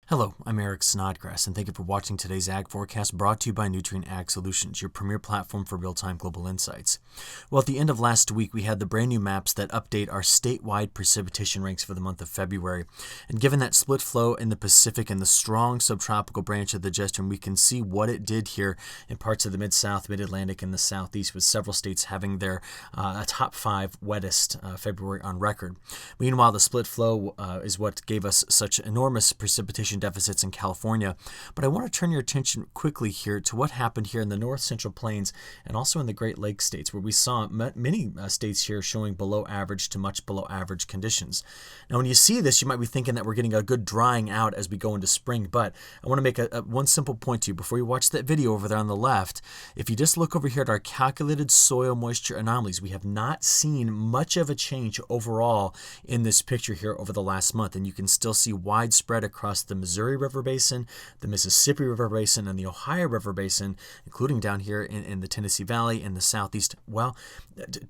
Hello, I'm Eric Snodgrass, and thank you for watching today's Ag Forecast brought to you by Nutrien Ag Solutions, your premier platform for real-time global insights. Well, at the end of last week, we had the brand new maps that update our statewide precipitation ranks for the month of February. And given that split flow in the Pacific and the strong subtropical branch of the jet stream, we can see what it did here in parts of the Mid-South, Mid-Atlantic, and the Southeast, with several states having their top 5 wettest February on record. Meanwhile, the split flow is what gave us such enormous precipitation deficits in California. But I want to turn your attention quickly here to what happened here in the North Central Plains and also in the Great Lakes states, where we saw many states here showing below average to much below average conditions. Now, when you see this, you might be thinking that we're getting a good drying out as we go into spring, but I want to make one simple point to you before you watch that video over there on the left. If you just look over here at our calculated soil moisture anomalies, we have not seen much of a change overall in this picture here over the last month, and you can still see widespread across the Missouri River Basin, the Mississippi River Basin, and the Ohio River Basin, including down here in the Tennessee Valley and the Southeast, well,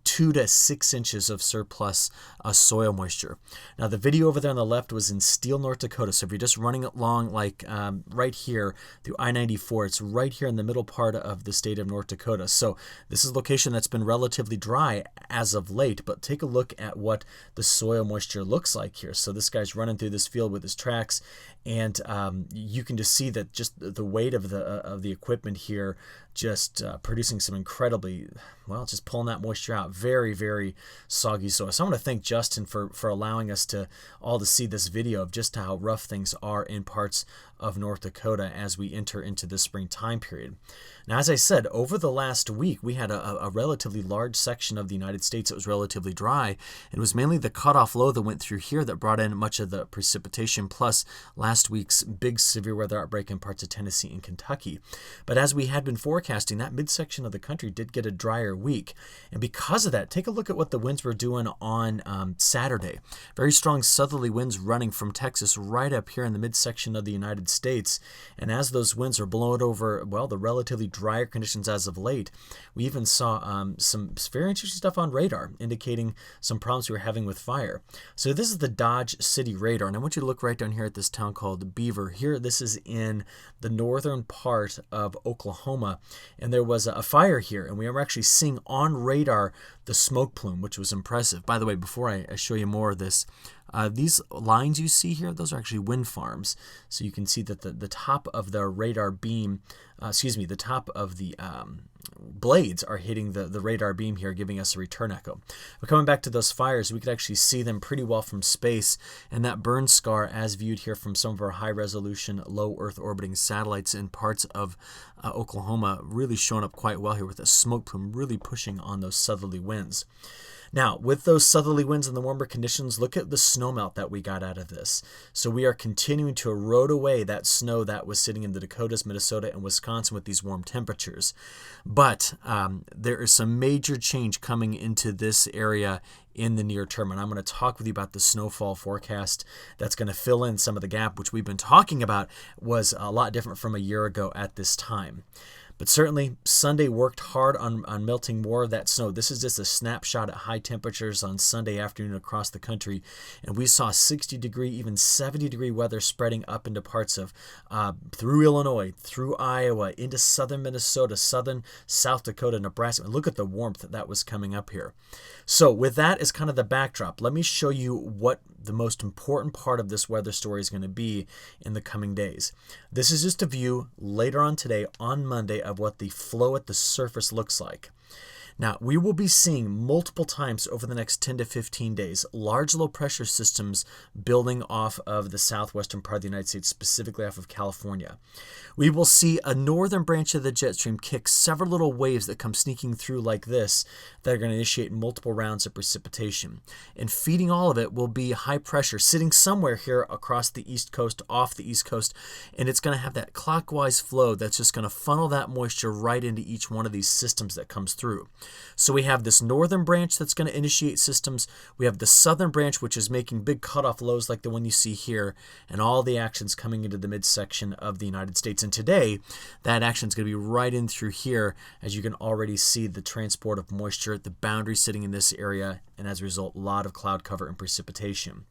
2 to 6 inches of surplus soil moisture. Now, the video over there on the left was in Steele, North Dakota, so if you're just running along like right here through I-94, it's right here in the middle part of the state of North Dakota. So this is a location that's been relatively dry as of late, but take a look at what the soil moisture looks like here. So this guy's running through this field with his tracks, and you can just see that just the weight of the equipment here just producing some incredibly, well, just pulling that moisture out. Very, very soggy soil. So I want to thank Justin for allowing us to see this video of just how rough things are in parts of North Dakota as we enter into this spring time period. Now, as I said, over the last week, we had a relatively large section of the United States that was relatively dry. It was mainly the cutoff low that went through here that brought in much of the precipitation, plus last week's big severe weather outbreak in parts of Tennessee and Kentucky. But as we had been forecasting, that midsection of the country did get a drier week. And because of that, take a look at what the winds were doing on Saturday. Very strong southerly winds running from Texas right up here in the midsection of the United States. And as those winds are blowing over, well, the relatively drier conditions as of late, we even saw some very interesting stuff on radar indicating some problems we were having with fire. So this is the Dodge City radar, and I want you to look right down here at this town called Beaver. Here, this is in the northern part of Oklahoma, and there was a fire here, and we were actually seeing on radar the smoke plume, which was impressive. By the way, before I show you more of this, these lines you see here, those are actually wind farms. So you can see that the top of the radar beam, the top of the blades are hitting the radar beam here, giving us a return echo. But coming back to those fires, we could actually see them pretty well from space, and that burn scar as viewed here from some of our high-resolution, low Earth orbiting satellites in parts of Oklahoma really showing up quite well here with a smoke plume really pushing on those southerly winds. Now, with those southerly winds and the warmer conditions, look at the snowmelt that we got out of this. So we are continuing to erode away that snow that was sitting in the Dakotas, Minnesota, and Wisconsin with these warm temperatures. But there is some major change coming into this area in the near term, and I'm going to talk with you about the snowfall forecast that's going to fill in some of the gap, which we've been talking about was a lot different from a year ago at this time. But certainly, Sunday worked hard on melting more of that snow. This is just a snapshot at high temperatures on Sunday afternoon across the country. And we saw 60-degree, even 70-degree weather spreading up into parts of through Illinois, through Iowa, into southern Minnesota, southern South Dakota, Nebraska. And look at the warmth that was coming up here. So with that as kind of the backdrop, let me show you what the most important part of this weather story is going to be in the coming days. This is just a view later on today, on Monday, of what the flow at the surface looks like. Now, we will be seeing multiple times over the next 10 to 15 days large low pressure systems building off of the southwestern part of the United States, specifically off of California. We will see a northern branch of the jet stream kick several little waves that come sneaking through like this that are going to initiate multiple rounds of precipitation. And feeding all of it will be high pressure sitting somewhere here across the east coast, off the east coast, and it's going to have that clockwise flow that's just going to funnel that moisture right into each one of these systems that comes through. So we have this northern branch that's going to initiate systems. We have the southern branch, which is making big cutoff lows like the one you see here, and all the actions coming into the midsection of the United States. And today, that action is going to be right in through here, as you can already see the transport of moisture, the boundary sitting in this area, and as a result, a lot of cloud cover and precipitation.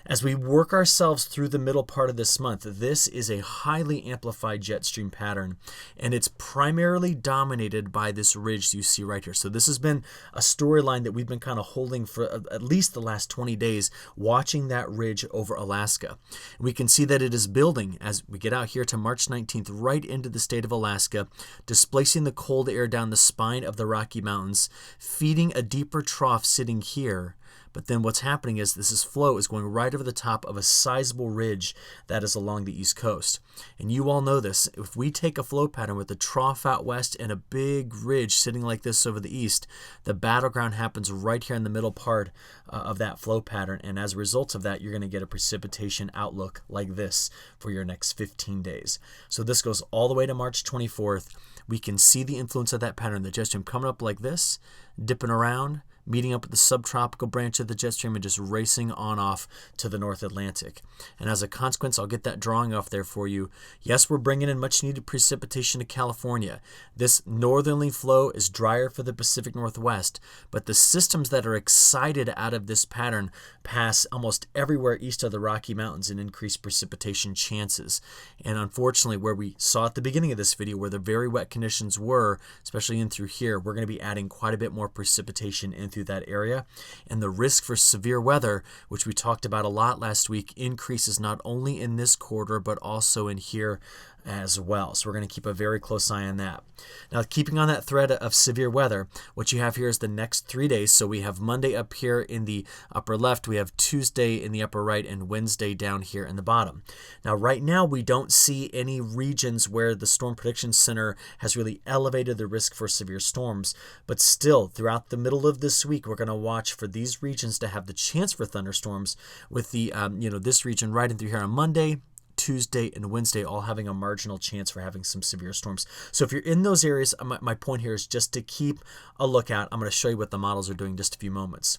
As we work ourselves through the middle part of this month, this is a highly amplified jet stream pattern, and it's primarily dominated by this ridge you see right here. So this has been a storyline that we've been kind of holding for at least the last 20 days, watching that ridge over Alaska. We can see that it is building as we get out here to March 19th, right into the state of Alaska, displacing the cold air down the spine of the Rocky Mountains, feeding a deeper trough sitting here. But then what's happening is this flow is going right over the top of a sizable ridge that is along the East Coast. And you all know this. If we take a flow pattern with a trough out west and a big ridge sitting like this over the east, the battleground happens right here in the middle part of that flow pattern. And as a result of that, you're going to get a precipitation outlook like this for your next 15 days. So this goes all the way to March 24th. We can see the influence of that pattern, the jet stream coming up like this, dipping around, meeting up with the subtropical branch of the jet stream and just racing on off to the North Atlantic. And as a consequence, I'll get that drawing off there for you. Yes, we're bringing in much needed precipitation to California. This northerly flow is drier for the Pacific Northwest, but the systems that are excited out of this pattern pass almost everywhere east of the Rocky Mountains and increase precipitation chances. And unfortunately, where we saw at the beginning of this video, where the very wet conditions were, especially in through here, we're going to be adding quite a bit more precipitation in through that area. And the risk for severe weather, which we talked about a lot last week, increases not only in this quarter, but also in here as well. So we're going to keep a very close eye on that. Now, keeping on that thread of severe weather, what you have here is the next 3 days. So we have Monday up here in the upper left, we have Tuesday in the upper right, and Wednesday down here in the bottom. Now, right now, we don't see any regions where the Storm Prediction Center has really elevated the risk for severe storms, but still, throughout the middle of this week, we're going to watch for these regions to have the chance for thunderstorms, with the this region right in through here on Monday, Tuesday, and Wednesday all having a marginal chance for having some severe storms. So if you're in those areas, my point here is just to keep a lookout. I'm going to show you what the models are doing in just a few moments.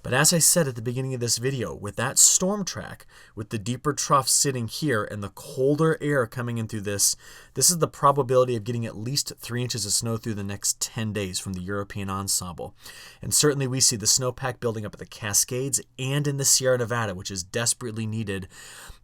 But as I said at the beginning of this video, with that storm track, with the deeper trough sitting here and the colder air coming in through this is the probability of getting at least 3 inches of snow through the next 10 days from the European ensemble. And certainly we see the snowpack building up at the Cascades and in the Sierra Nevada, which is desperately needed.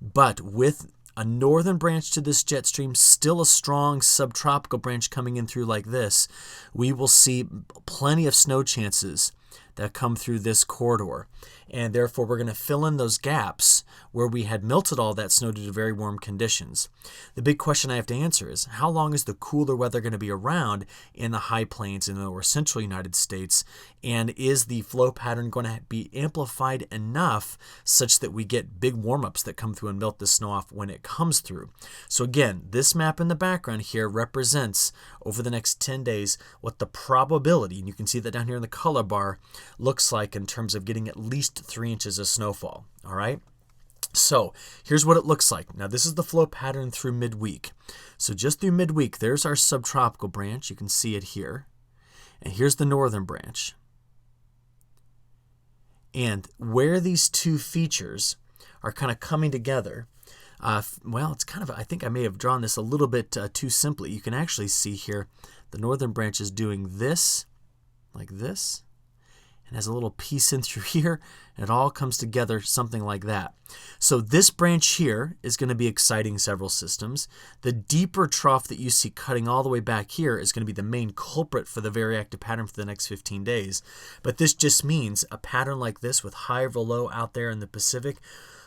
But with a northern branch to this jet stream, still a strong subtropical branch coming in through like this, we will see plenty of snow chances that come through this corridor. And therefore, we're going to fill in those gaps where we had melted all that snow due to very warm conditions. The big question I have to answer is, how long is the cooler weather going to be around in the high plains in the lower central United States? And is the flow pattern going to be amplified enough such that we get big warm-ups that come through and melt the snow off when it comes through? So again, this map in the background here represents, over the next 10 days, what the probability, and you can see that down here in the color bar, looks like in terms of getting at least 3 inches of snowfall. All right. So here's what it looks like. Now, this is the flow pattern through midweek. So just through midweek, there's our subtropical branch. You can see it here. And here's the northern branch. And where these two features are kind of coming together, well, it's kind of, I think I may have drawn this a little bit too simply. You can actually see here the northern branch is doing this, like this, and has a little piece in through here, and it all comes together something like that. So this branch here is going to be exciting several systems. The deeper trough that you see cutting all the way back here is going to be the main culprit for the very active pattern for the next 15 days. But this just means a pattern like this with high over low out there in the Pacific,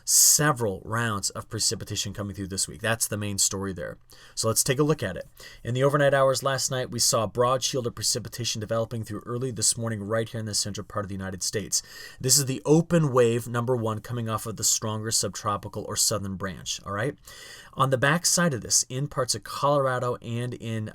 several rounds of precipitation coming through this week. That's the main story there. So let's take a look at it. In the overnight hours last night, we saw a broad shield of precipitation developing through early this morning right here in the central part of the United States. This is the open wave number one coming off of the stronger subtropical or southern branch. All right. On the back side of this, in parts of Colorado and in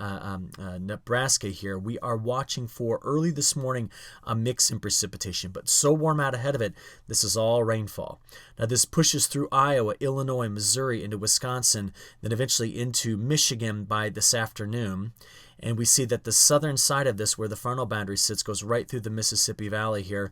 Nebraska here, we are watching for early this morning a mix in precipitation, but so warm out ahead of it, this is all rainfall. Now this pushes through Iowa, Illinois, Missouri, into Wisconsin, then eventually into Michigan by this afternoon. And we see that the southern side of this, where the frontal boundary sits, goes right through the Mississippi Valley here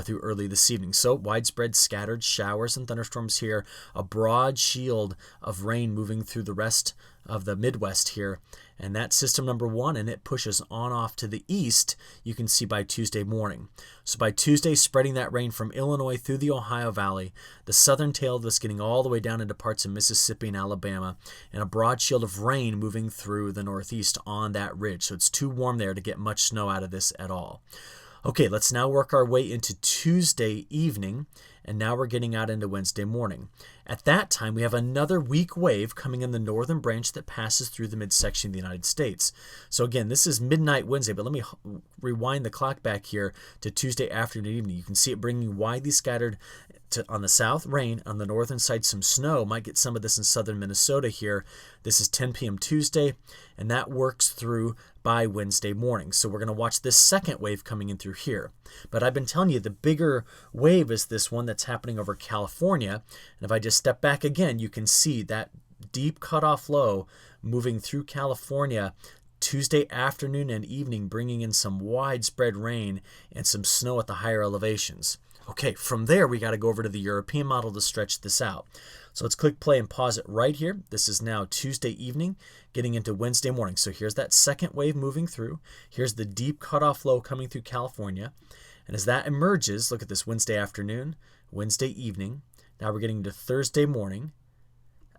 through early this evening. So widespread scattered showers and thunderstorms here, a broad shield of rain moving through the rest of the Midwest here. And that's system number one, and it pushes on off to the east, you can see by Tuesday morning. So by Tuesday, spreading that rain from Illinois through the Ohio Valley, the southern tail of this getting all the way down into parts of Mississippi and Alabama, and a broad shield of rain moving through the northeast on that ridge. So it's too warm there to get much snow out of this at all. Okay, let's now work our way into Tuesday evening, and now we're getting out into Wednesday morning. At that time, we have another weak wave coming in the northern branch that passes through the midsection of the United States. So again, this is midnight Wednesday, but let me rewind the clock back here to Tuesday afternoon and evening. You can see it bringing widely scattered on the south, rain. On the northern side, some snow. Might get some of this in southern Minnesota here. This is 10 p.m. Tuesday, and that works through by Wednesday morning. So we're going to watch this second wave coming in through here. But I've been telling you the bigger wave is this one that's happening over California. And if I just step back again, you can see that deep cutoff low moving through California Tuesday afternoon and evening, bringing in some widespread rain and some snow at the higher elevations. Okay, from there, we got to go over to the European model to stretch this out. So let's click play and pause it right here. This is now Tuesday evening, getting into Wednesday morning. So here's that second wave moving through. Here's the deep cutoff low coming through California. And as that emerges, look at this Wednesday afternoon, Wednesday evening. Now we're getting to Thursday morning.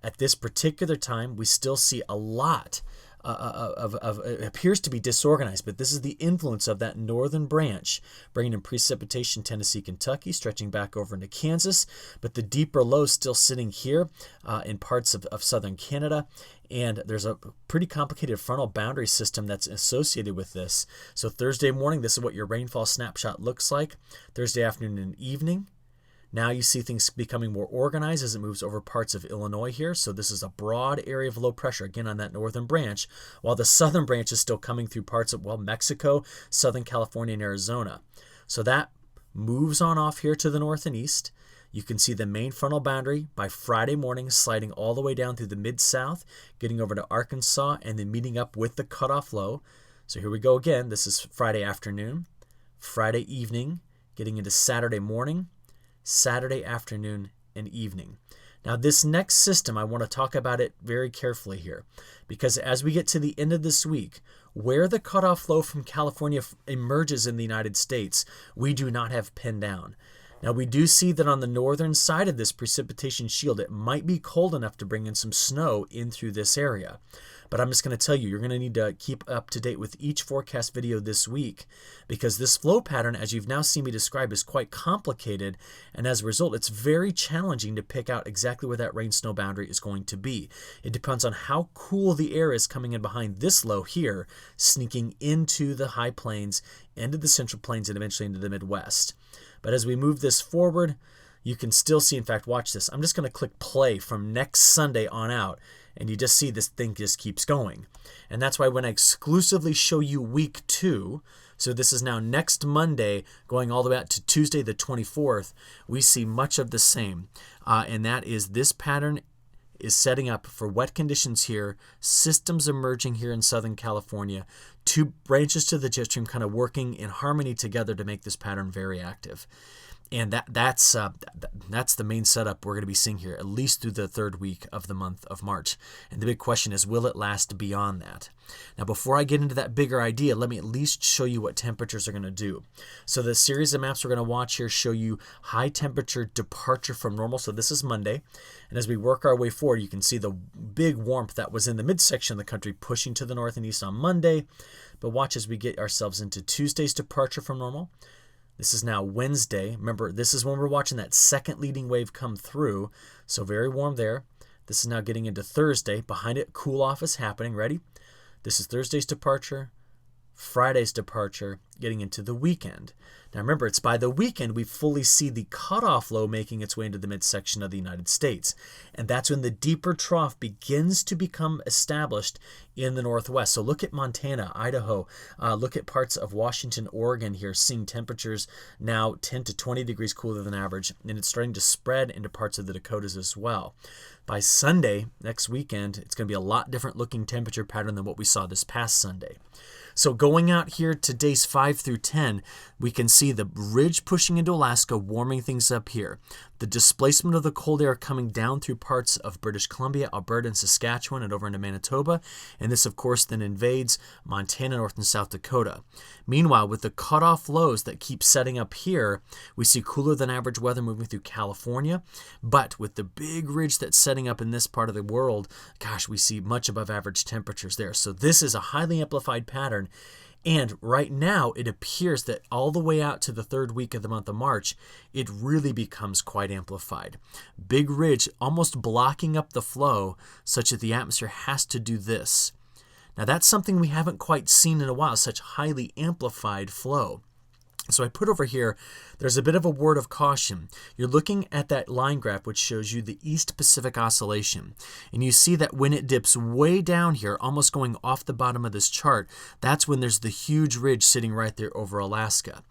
At this particular time, we still see a lot it appears to be disorganized, but this is the influence of that northern branch, bringing in precipitation Tennessee, Kentucky, stretching back over into Kansas, but the deeper low still sitting here in parts of southern Canada, and there's a pretty complicated frontal boundary system that's associated with this. So Thursday morning, this is what your rainfall snapshot looks like. Thursday afternoon and evening. Now you see things becoming more organized as it moves over parts of Illinois here. So this is a broad area of low pressure, again, on that northern branch, while the southern branch is still coming through parts of, well, Mexico, Southern California, and Arizona. So that moves on off here to the north and east. You can see the main frontal boundary by Friday morning sliding all the way down through the mid-south, getting over to Arkansas, and then meeting up with the cutoff low. So here we go again. This is Friday afternoon, Friday evening, getting into Saturday morning, Saturday afternoon and evening. Now this next system, I want to talk about it very carefully here, because as we get to the end of this week, where the cutoff low from California emerges in the United States, we do not have pinned down. Now we do see that on the northern side of this precipitation shield, it might be cold enough to bring in some snow in through this area. But I'm just going to tell you, you're going to need to keep up to date with each forecast video this week, because this flow pattern, as you've now seen me describe, is quite complicated. And as a result, it's very challenging to pick out exactly where that rain-snow boundary is going to be. It depends on how cool the air is coming in behind this low here, sneaking into the high plains, into the central plains, and eventually into the Midwest. But as we move this forward, you can still see, in fact, watch this. I'm just going to click play from next Sunday on out, and you just see this thing just keeps going. And that's why when I exclusively show you week 2, so this is now next Monday going all the way out to Tuesday the 24th, we see much of the same. And that is this pattern is setting up for wet conditions here, systems emerging here in Southern California, 2 branches to the jet stream kind of working in harmony together to make this pattern very active. And that's the main setup we're going to be seeing here, at least through the 3rd week of the month of March. And the big question is, will it last beyond that? Now, before I get into that bigger idea, let me at least show you what temperatures are going to do. So the series of maps we're going to watch here show you high temperature departure from normal. So this is Monday. And as we work our way forward, you can see the big warmth that was in the midsection of the country pushing to the north and east on Monday. But watch as we get ourselves into Tuesday's departure from normal. This is now Wednesday. Remember, this is when we're watching that second leading wave come through. So very warm there. This is now getting into Thursday. Behind it, cool off is happening. Ready? This is Thursday's departure. Friday's departure getting into the weekend. Now remember, it's by the weekend we fully see the cutoff low making its way into the midsection of the United States. And that's when the deeper trough begins to become established in the Northwest. So look at Montana, Idaho, look at parts of Washington, Oregon here, seeing temperatures now 10 to 20 degrees cooler than average, and it's starting to spread into parts of the Dakotas as well. By Sunday, next weekend, it's going to be a lot different looking temperature pattern than what we saw this past Sunday. So going out here to days 5 through 10, we can see the ridge pushing into Alaska, warming things up here. The displacement of the cold air coming down through parts of British Columbia, Alberta, and Saskatchewan, and over into Manitoba. And this, of course, then invades Montana, North and South Dakota. Meanwhile, with the cutoff lows that keep setting up here, we see cooler than average weather moving through California. But with the big ridge that's setting up in this part of the world, gosh, we see much above average temperatures there. So this is a highly amplified pattern. And right now, it appears that all the way out to the third week of the month of March, it really becomes quite amplified. Big ridge almost blocking up the flow such that the atmosphere has to do this. Now, that's something we haven't quite seen in a while, such highly amplified flow. So I put over here, there's a bit of a word of caution. You're looking at that line graph which shows you the East Pacific Oscillation. And you see that when it dips way down here, almost going off the bottom of this chart, that's when there's the huge ridge sitting right there over Alaska.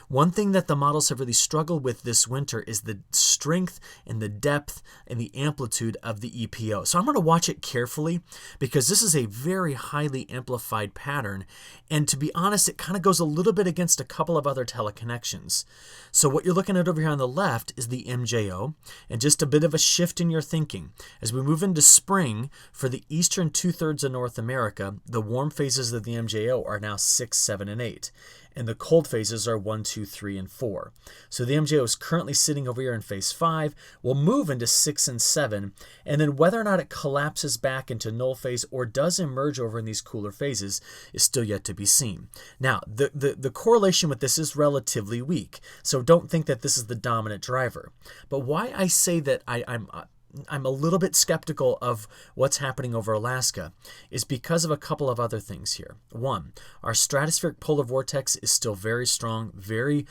One thing that the models have really struggled with this winter is the strength and the depth and the amplitude of the EPO. So I'm going to watch it carefully because this is a very highly amplified pattern. And to be honest, it kind of goes a little bit against a couple of other teleconnections. So what you're looking at over here on the left is the MJO, and just a bit of a shift in your thinking. As we move into spring, for the eastern 2/3 of North America, the warm phases of the MJO are now 6, 7, and 8. And the cold phases are 1, 2, 3, and 4. So the MJO is currently sitting over here in phase 5, will move into 6 and 7, and then whether or not it collapses back into null phase or does emerge over in these cooler phases is still yet to be seen. Now, the correlation with this is relatively weak, so don't think that this is the dominant driver. But why I say that I'm a little bit skeptical of what's happening over Alaska is because of a couple of other things here. One, our stratospheric polar vortex is still very strong, very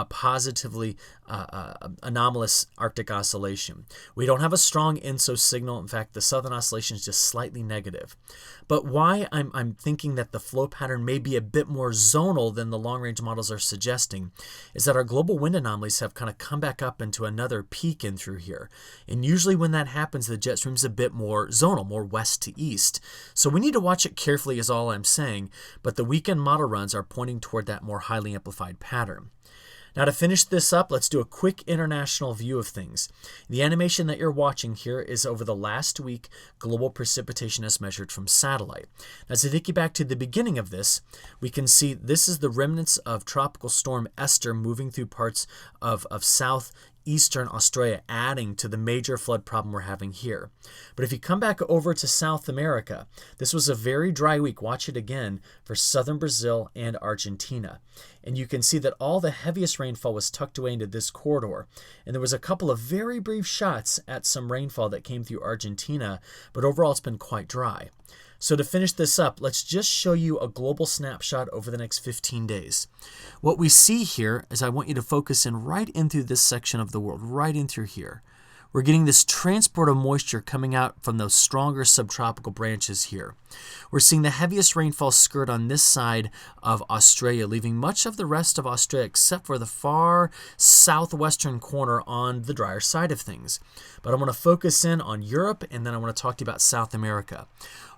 positively anomalous Arctic oscillation. We don't have a strong ENSO signal. In fact, the southern oscillation is just slightly negative. But why I'm thinking that the flow pattern may be a bit more zonal than the long-range models are suggesting is that our global wind anomalies have kind of come back up into another peak in through here. And usually when that happens, the jet stream's a bit more zonal, more west to east. So we need to watch it carefully is all I'm saying, but the weekend model runs are pointing toward that more highly amplified pattern. Now to finish this up, let's do a quick international view of things. The animation that you're watching here is over the last week global precipitation as measured from satellite. Now to take you back to the beginning of this, we can see this is the remnants of Tropical Storm Esther moving through parts of southeastern Australia, adding to the major flood problem we're having here. But if you come back over to South America, this was a very dry week. Watch it again for southern Brazil and Argentina. And you can see that all the heaviest rainfall was tucked away into this corridor. And there was a couple of very brief shots at some rainfall that came through Argentina, but overall it's been quite dry. So to finish this up, let's just show you a global snapshot over the next 15 days. What we see here is I want you to focus in right in through this section of the world, right in through here. We're getting this transport of moisture coming out from those stronger subtropical branches here. We're seeing the heaviest rainfall skirt on this side of Australia, leaving much of the rest of Australia except for the far southwestern corner on the drier side of things. But I want to focus in on Europe, and then I want to talk to you about South America.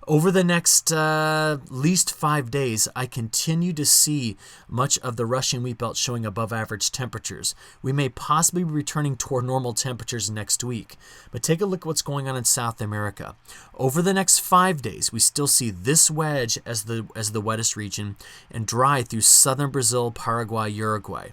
Over the next least 5 days, I continue to see much of the Russian wheat belt showing above average temperatures. We may possibly be returning toward normal temperatures next week. But take a look at what's going on in South America. Over the next 5 days, we still see this wedge as the wettest region and dry through southern Brazil, Paraguay, Uruguay.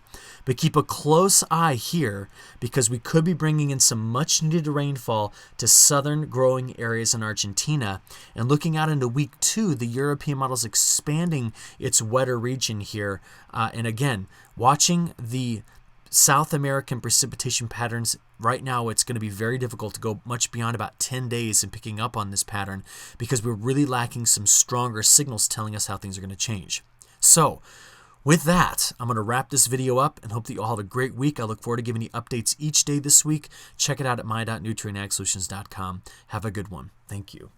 But keep a close eye here because we could be bringing in some much needed rainfall to southern growing areas in Argentina. And looking out into week 2, the European model is expanding its wetter region here. And again, watching the South American precipitation patterns right now it's going to be very difficult to go much beyond about 10 days in picking up on this pattern because we're really lacking some stronger signals telling us how things are going to change. So with that, I'm going to wrap this video up and hope that you all have a great week. I look forward to giving you updates each day this week. Check it out at my.nutrienagsolutions.com. Have a good one. Thank you.